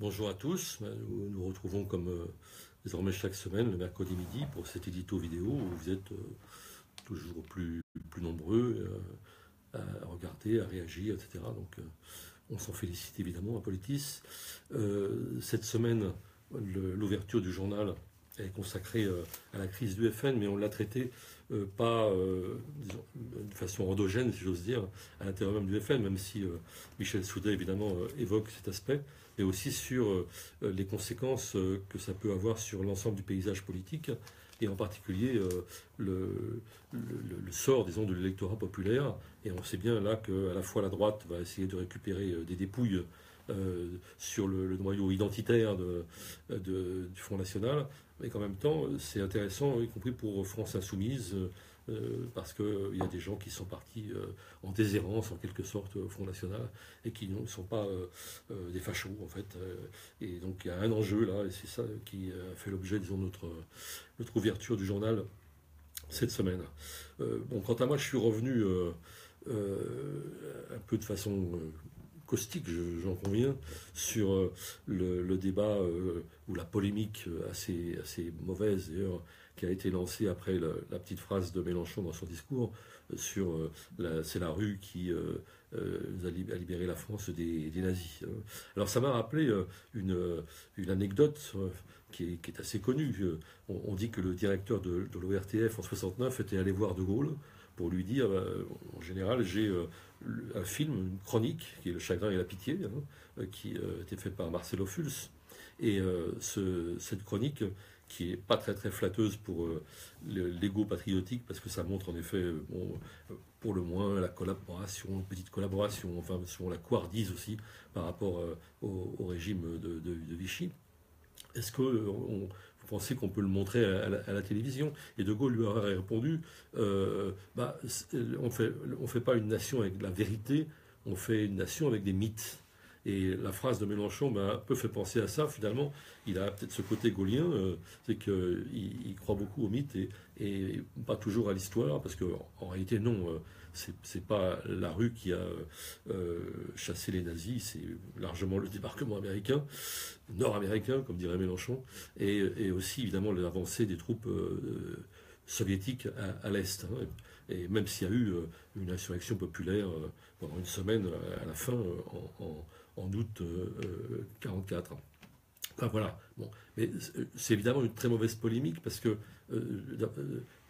Bonjour à tous, nous nous retrouvons comme désormais chaque semaine, le mercredi midi, pour cet édito vidéo où vous êtes toujours plus nombreux à regarder, à réagir, etc. Donc on s'en félicite évidemment à Politis. Cette semaine, l'ouverture du journal est consacrée à la crise du FN, mais on l'a traité pas disons, de façon endogène, si j'ose dire, à l'intérieur même du FN, même si Michel Soudet évidemment évoque cet aspect, mais aussi sur les conséquences que ça peut avoir sur l'ensemble du paysage politique, et en particulier le sort, disons, de l'électorat populaire. Et on sait bien là qu'à la fois la droite va essayer de récupérer des dépouilles sur le noyau identitaire du Front National, mais qu'en même temps, c'est intéressant, y compris pour France Insoumise, parce qu'il y a des gens qui sont partis en déshérence, en quelque sorte, au Front National, et qui ne sont pas des fachos, en fait. Et donc, il y a un enjeu, là, et c'est ça qui a fait l'objet, disons, de notre ouverture du journal cette semaine. Bon, quant à moi, je suis revenu un peu de façon caustique, j'en conviens, sur le débat ou la polémique assez mauvaise d'ailleurs qui a été lancée après la petite phrase de Mélenchon dans son discours sur c'est la rue qui a libéré la France des nazis. Alors ça m'a rappelé une anecdote qui est assez connue. On dit que le directeur de l'ORTF en 69 était allé voir De Gaulle pour lui dire, en général, j'ai un film, une chronique, qui est Le chagrin et la pitié, qui était fait par Marcelo Fulls. Et cette chronique, qui est pas très flatteuse pour l'ego patriotique, parce que ça montre en effet, bon, pour le moins, la collaboration, une petite collaboration, enfin, selon la couardise aussi, par rapport au régime de Vichy. Est-ce que vous pensez qu'on peut le montrer à la télévision? Et De Gaulle lui aurait répondu, bah, on fait pas une nation avec de la vérité, on fait une nation avec des mythes. Et la phrase de Mélenchon m'a un peu fait penser à ça, finalement. Il a peut-être ce côté gaullien, c'est qu'il croit beaucoup aux mythes et pas toujours à l'histoire, parce qu'en réalité, non, c'est pas la rue qui a chassé les nazis, c'est largement le débarquement américain, nord-américain, comme dirait Mélenchon, et aussi évidemment l'avancée des troupes soviétiques à l'Est. Hein. Et même s'il y a eu une insurrection populaire pendant une semaine à la fin, en août 1944. Enfin voilà. Bon. Mais c'est évidemment une très mauvaise polémique parce que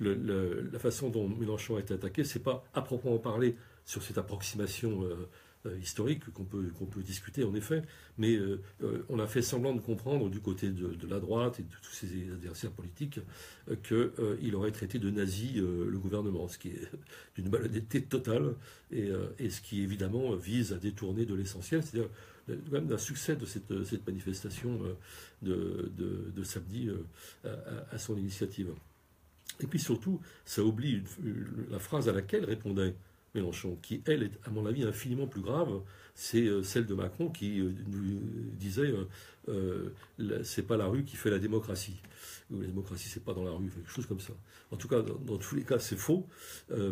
la façon dont Mélenchon a été attaqué, c'est pas à proprement parler sur cette approximation historique qu'on peut discuter en effet, mais on a fait semblant de comprendre du côté de la droite et de tous ses adversaires politiques qu'il aurait traité de nazi le gouvernement, ce qui est d'une malhonnêteté totale et ce qui évidemment vise à détourner de l'essentiel, c'est-à-dire quand même d'un succès de cette manifestation de samedi à son initiative. Et puis surtout, ça oublie la phrase à laquelle répondait Mélenchon, qui, elle, est, à mon avis, infiniment plus grave. C'est celle de Macron qui nous disait c'est pas la rue qui fait la démocratie. Ou la démocratie, c'est pas dans la rue, quelque chose comme ça. En tout cas, dans tous les cas, c'est faux,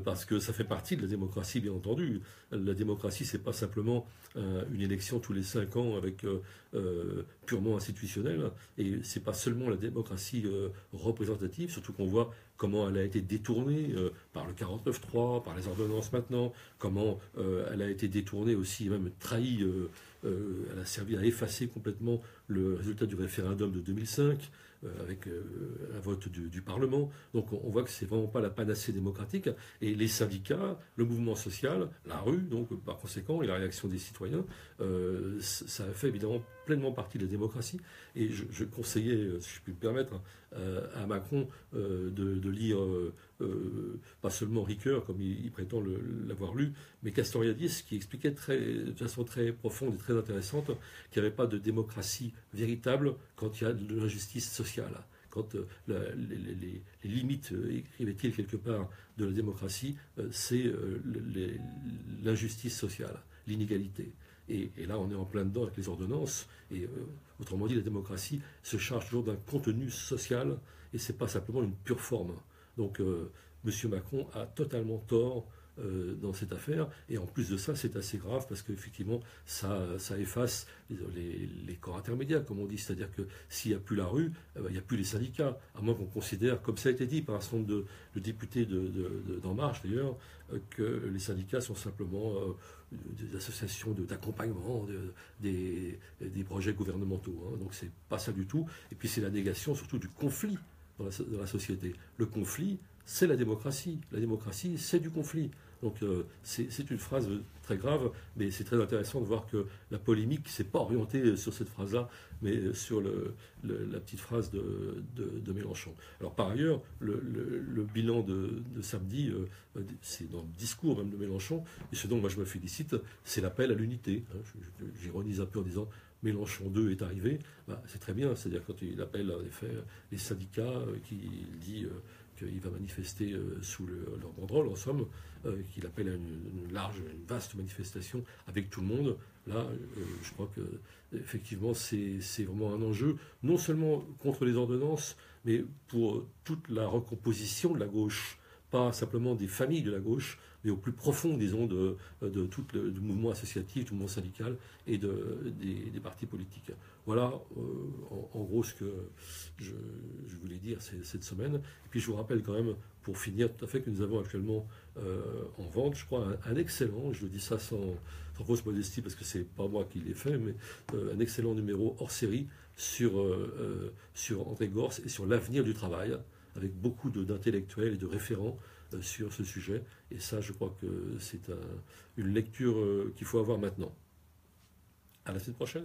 parce que ça fait partie de la démocratie, bien entendu. La démocratie, c'est pas simplement une élection tous les 5 ans avec purement institutionnelle, et c'est pas seulement la démocratie représentative, surtout qu'on voit comment elle a été détournée par le 49-3, par les ordonnances maintenant, comment elle a été détournée aussi, même trahie, elle a servi à effacer complètement le résultat du référendum de 2005, avec un vote du Parlement. Donc on voit que c'est vraiment pas la panacée démocratique. Et les syndicats, le mouvement social, la rue, donc par conséquent, et la réaction des citoyens, ça a fait évidemment pleinement partie de la démocratie. Et je conseillais, si je puis me permettre, à Macron de lire pas seulement Ricoeur, comme il prétend l'avoir lu, mais Castoriadis, qui expliquait de façon très profonde et très intéressante qu'il n'y avait pas de démocratie véritable quand il y a de l'injustice sociale. Quand les limites, écrivait-il quelque part, de la démocratie, c'est l'injustice sociale, l'inégalité. Et là, on est en plein dedans avec les ordonnances. Et autrement dit, la démocratie se charge toujours d'un contenu social et c'est pas simplement une pure forme. Donc, M. Macron a totalement tort dans cette affaire. Et en plus de ça, c'est assez grave parce qu'effectivement, ça efface les corps intermédiaires, comme on dit. C'est-à-dire que s'il n'y a plus la rue, il n'y a plus les syndicats. À moins qu'on considère, comme ça a été dit par un certain nombre de députés d'En Marche d'ailleurs, que les syndicats sont simplement des associations d'accompagnement des projets gouvernementaux. Hein. Donc c'est pas ça du tout. Et puis c'est la négation surtout du conflit dans la société. Le conflit, c'est la démocratie. La démocratie, c'est du conflit. Donc c'est une phrase très grave, mais c'est très intéressant de voir que la polémique ne s'est pas orientée sur cette phrase-là, mais sur la petite phrase de Mélenchon. Alors par ailleurs, le bilan de samedi, c'est dans le discours même de Mélenchon, et ce dont moi je me félicite, c'est l'appel à l'unité. Hein. J'ironise un peu en disant Mélenchon 2 est arrivé, c'est très bien, c'est-à-dire quand il appelle en effet les syndicats, qu'il dit qu'il va manifester sous leur banderole, en somme, qu'il appelle à une vaste manifestation avec tout le monde. Là, je crois que effectivement, c'est vraiment un enjeu, non seulement contre les ordonnances, mais pour toute la recomposition de la gauche, pas simplement des familles de la gauche, mais au plus profond, disons, de tout le mouvement associatif, du mouvement syndical et des partis politiques. Voilà, en gros, ce que je voulais dire cette semaine. Et puis, je vous rappelle quand même, pour finir tout à fait, que nous avons actuellement en vente, je crois, un excellent, je le dis ça sans grosse modestie, parce que c'est pas moi qui l'ai fait, mais un excellent numéro hors série sur André Gorz et sur l'avenir du travail, avec beaucoup d'intellectuels et de référents sur ce sujet. Et ça, je crois que c'est une lecture qu'il faut avoir maintenant. À la semaine prochaine.